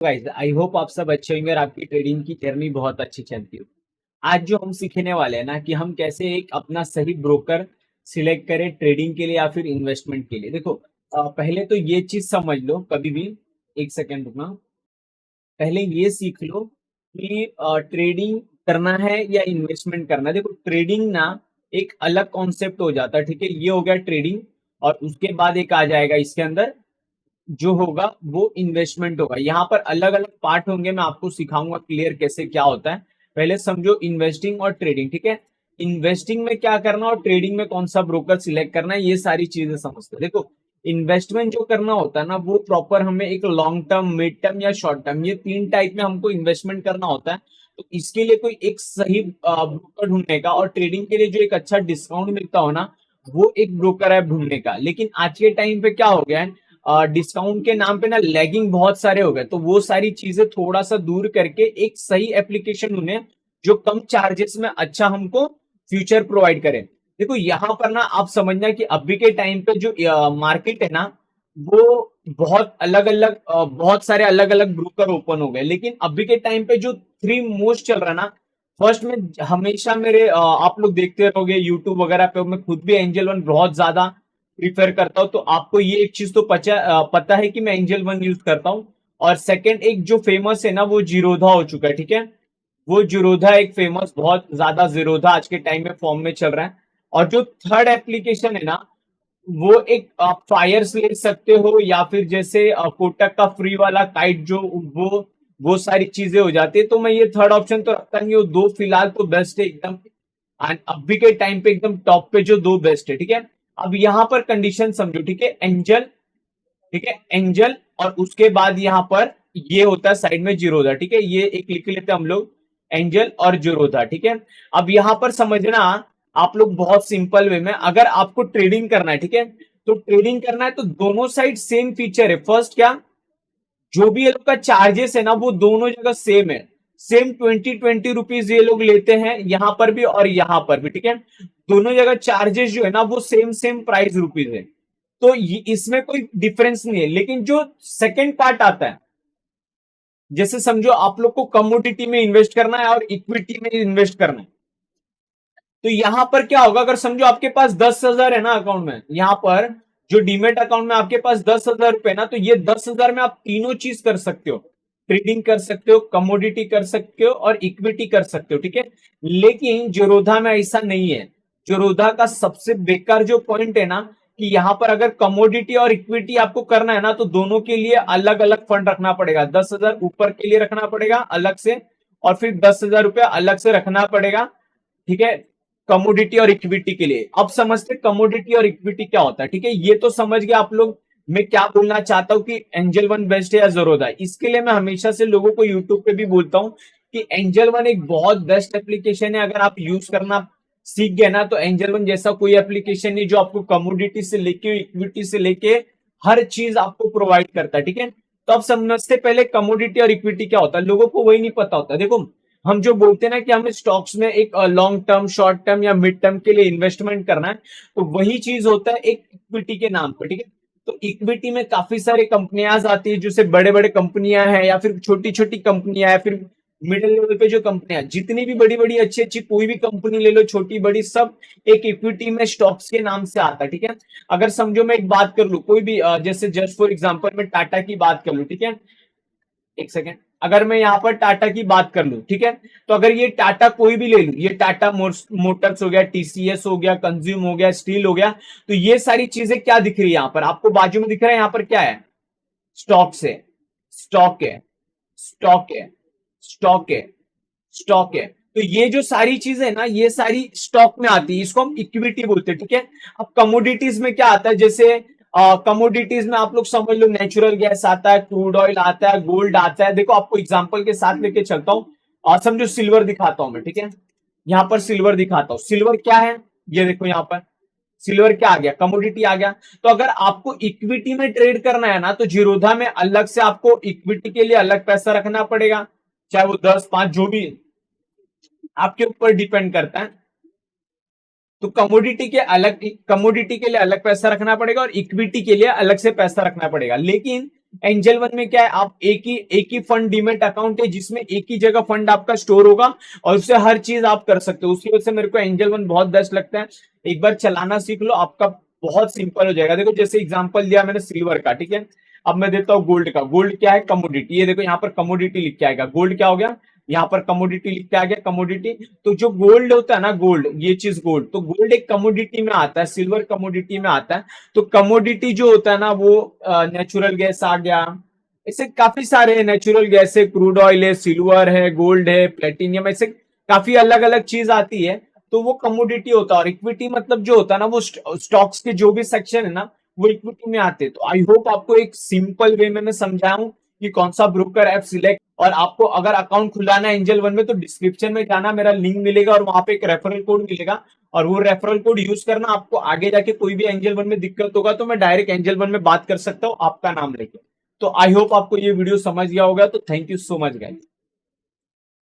Guys I hope आप सब अच्छे होंगे और आपकी ट्रेडिंग की जर्नी बहुत अच्छी चलती हो। आज जो हम सीखने वाले हैं ना कि हम कैसे एक अपना सही ब्रोकर सिलेक्ट करें ट्रेडिंग के लिए या फिर इन्वेस्टमेंट के लिए। देखो पहले तो ये चीज समझ लो कभी भी, एक सेकेंड रुकना। पहले ये सीख लो कि ट्रेडिंग करना है या इन्वेस्टमेंट करना है। देखो ट्रेडिंग ना एक अलग कॉन्सेप्ट हो जाता है, ठीक है। ये हो गया ट्रेडिंग, और उसके बाद एक आ जाएगा इसके अंदर जो होगा वो इन्वेस्टमेंट होगा। यहाँ पर अलग अलग पार्ट होंगे, मैं आपको सिखाऊंगा क्लियर कैसे क्या होता है। पहले समझो इन्वेस्टिंग और ट्रेडिंग, ठीक है। इन्वेस्टिंग में क्या करना और ट्रेडिंग में कौन सा ब्रोकर सिलेक्ट करना है, ये सारी चीजें समझते हैं। देखो इन्वेस्टमेंट जो करना होता है ना वो प्रॉपर हमें एक लॉन्ग टर्म, मिड टर्म या शॉर्ट टर्म, ये तीन टाइप में हमको इन्वेस्टमेंट करना होता है। तो इसके लिए कोई एक सही ब्रोकर ढूंढने का, और ट्रेडिंग के लिए जो एक अच्छा डिस्काउंट मिलता हो ना, वो एक ब्रोकर है ढूंढने का। लेकिन आज के टाइम पे क्या हो गया है, डिस्काउंट के नाम पे ना लैगिंग बहुत सारे हो गए। तो वो सारी चीजें थोड़ा सा दूर करके एक सही एप्लीकेशन ढूंढे जो कम चार्जेस में अच्छा हमको फ्यूचर प्रोवाइड करे। देखो यहाँ पर ना आप समझना कि अभी के टाइम पे जो मार्केट है ना, वो बहुत अलग अलग, बहुत सारे अलग अलग ब्रोकर ओपन हो गए। लेकिन अभी के टाइम पे जो थ्री मोस्ट चल रहा ना, फर्स्ट में हमेशा मेरे आप लोग देखते रहोगे यूट्यूब वगैरह पे, मैं खुद भी एंजल वन बहुत ज्यादा प्रीफर करता हूं। तो आपको ये एक चीज तो पता है कि मैं एंजल वन यूज करता हूं। और सेकंड एक जो फेमस है ना वो जीरोधा हो चुका है, ठीक है। वो जीरोधा एक फेमस, बहुत ज्यादा जीरोधा आज के टाइम में फॉर्म में चल रहा है। और जो थर्ड एप्लीकेशन है ना, वो एक आप फायर्स ले सकते हो, या फिर जैसे कोटक का फ्री वाला काइट, जो वो सारी चीजें हो जाती है। तो मैं ये थर्ड ऑप्शन तो रखता नहीं, वो दो फिलहाल तो बेस्ट है एकदम। अभी के टाइम पे एकदम टॉप पे जो दो बेस्ट है, ठीक है। अब यहां पर कंडीशन समझो, ठीक है। एंजल, ठीक है, एंजल, और उसके बाद यहां पर ये होता है साइड में जीरोधा, ठीक है। ये एक लिख लेते हैं हम लोग, एंजल और जीरोधा, ठीक है। अब यहां पर समझना आप लोग बहुत सिंपल वे में, अगर आपको ट्रेडिंग करना है, ठीक है, तो ट्रेडिंग करना है तो दोनों साइड सेम फीचर है। फर्स्ट क्या, जो भी ये लोग का चार्जेस है ना वो दोनों जगह सेम है। सेम 20-20 रुपीज ये लोग लेते हैं यहां पर भी और यहां पर भी, ठीक है। दोनों जगह चार्जेस जो है ना वो सेम सेम प्राइस रुपीज है। तो इसमें कोई डिफरेंस नहीं है। लेकिन जो सेकंड पार्ट आता है, जैसे समझो आप लोग को कमोडिटी में इन्वेस्ट करना है और इक्विटी में इन्वेस्ट करना है, तो यहां पर क्या होगा, अगर समझो आपके पास 10,000 है ना अकाउंट में, यहां पर जो डीमेट अकाउंट में आपके पास 10,000 रुपए ना, तो ये 10,000 में आप तीनों चीज कर सकते हो। ट्रेडिंग कर सकते हो, कमोडिटी कर सकते हो और इक्विटी कर सकते हो, ठीक है। लेकिन जोरोधा में ऐसा नहीं है। जोरोधा का सबसे बेकार जो पॉइंट है ना, कि यहां पर अगर कमोडिटी और इक्विटी आपको करना है ना, तो दोनों के लिए अलग अलग फंड रखना पड़ेगा। 10,000 ऊपर के लिए रखना पड़ेगा अलग से, और फिर 10,000 रुपया अलग से रखना पड़ेगा, ठीक है, कमोडिटी और इक्विटी के लिए। अब समझते कमोडिटी और इक्विटी क्या होता है, ठीक है। ये तो समझ गए आप लोग मैं क्या बोलना चाहता हूं कि एंजल वन बेस्ट है या जरूरत है। इसके लिए मैं हमेशा से लोगों को यूट्यूब पे भी बोलता हूं कि एंजल वन एक बहुत बेस्ट एप्लीकेशन है। अगर आप यूज करना सीख गए ना, तो एंजल वन जैसा कोई एप्लीकेशन नहीं जो आपको कमोडिटी से लेके इक्विटी से लेके हर चीज आपको प्रोवाइड करता है, ठीक है। तो अब समझते पहले कमोडिटी और इक्विटी क्या होता है, लोगों को वही नहीं पता होता। देखो हम जो बोलते हैं ना कि हमें स्टॉक्स में एक लॉन्ग टर्म, शॉर्ट टर्म या मिड टर्म के लिए इन्वेस्टमेंट करना है, तो वही चीज होता है एक इक्विटी के नाम पर, ठीक है। तो इक्विटी में काफी सारी कंपनियां आती है, जैसे बड़े बड़े कंपनियां हैं या फिर छोटी छोटी कंपनियां हैं, फिर मिडिल लेवल पे जो कंपनियां, जितनी भी बड़ी बड़ी अच्छी अच्छी कोई भी कंपनी ले लो, छोटी बड़ी सब एक इक्विटी में स्टॉक्स के नाम से आता है, ठीक है। अगर समझो मैं एक बात कर लू, कोई भी जैसे जस्ट फॉर एग्जांपल मैं टाटा की बात कर लू, ठीक है। एक सेकेंड, अगर मैं यहां पर टाटा की बात कर लूं, ठीक है, तो अगर ये टाटा कोई भी ले लूं, ये टाटा मोटर्स हो गया, टीसीएस हो गया, कंज्यूम हो गया, स्टील हो गया, तो ये सारी चीजें क्या दिख रही है यहां पर आपको, बाजू में दिख रहा है, यहां पर क्या है, स्टॉक है, स्टॉक है, स्टॉक है, स्टॉक है, स्टॉक है। तो ये जो सारी चीजें है ना, ये सारी स्टॉक में आती है, इसको हम इक्विटी बोलते हैं, ठीक है। अब कमोडिटीज में क्या आता है, जैसे कमोडिटीज में आप लोग समझ लो नेचुरल गैस आता है, क्रूड ऑयल आता है, गोल्ड आता है। देखो आपको एग्जांपल के साथ लेके चलता हूं, और समझो सिल्वर दिखाता हूं मैं, ठीक है। यहां पर सिल्वर दिखाता हूं, सिल्वर क्या है, ये देखो यहां पर सिल्वर क्या आ गया, कमोडिटी आ गया। तो अगर आपको इक्विटी में ट्रेड करना है ना, तो जीरोधा में अलग से आपको इक्विटी के लिए अलग पैसा रखना पड़ेगा, चाहे वो 10-5 जो भी आपके ऊपर डिपेंड करता है। तो कमोडिटी के लिए अलग पैसा रखना पड़ेगा और इक्विटी के लिए अलग से पैसा रखना पड़ेगा। लेकिन एंजल वन में क्या है, आप एक ही फंड डीमेट अकाउंट है जिसमें एक ही जगह फंड आपका स्टोर होगा और उससे हर चीज आप कर सकते हो। उसकी वजह से मेरे को एंजल वन बहुत बेस्ट लगता है। एक बार चलाना सीख लो, आपका बहुत सिंपल हो जाएगा। देखो जैसे एग्जांपल दिया मैंने सिल्वर का, ठीक है। अब मैं देता हूँ गोल्ड का। गोल्ड क्या है, कमोडिटी। ये देखो यहाँ पर कमोडिटी लिख के आएगा। गोल्ड क्या हो गया, यहाँ पर कमोडिटी लिख के आ गया, कमोडिटी। तो जो गोल्ड होता है ना, गोल्ड, ये चीज गोल्ड, तो गोल्ड एक कमोडिटी में आता है, सिल्वर कमोडिटी में आता है। तो कमोडिटी जो होता है ना, वो नेचुरल गैस आ गया, ऐसे काफी सारे नेचुरल गैस है, क्रूड ऑयल है, सिल्वर है, गोल्ड है, प्लेटिनियम, ऐसे काफी अलग अलग चीज आती है। तो वो कमोडिटी होता है। और इक्विटी मतलब जो होता है ना, वो स्टॉक्स के जो भी सेक्शन है ना, वो इक्विटी में आते हैं। तो आई होप आपको एक सिंपल वे में मैं समझाऊं कि कौन सा ब्रोकर ऐप सिलेक्ट। और आपको अगर अकाउंट खुलाना है एंजल वन में, तो डिस्क्रिप्शन में जाना, मेरा लिंक मिलेगा और वहां पे एक रेफरल कोड मिलेगा। और वो रेफरल कोड यूज करना, आपको आगे जाके कोई भी एंजल वन में दिक्कत होगा तो मैं डायरेक्ट एंजल वन में बात कर सकता हूँ आपका नाम लेके। तो आई होप आपको ये वीडियो समझ गया होगा। तो thank you so much guys.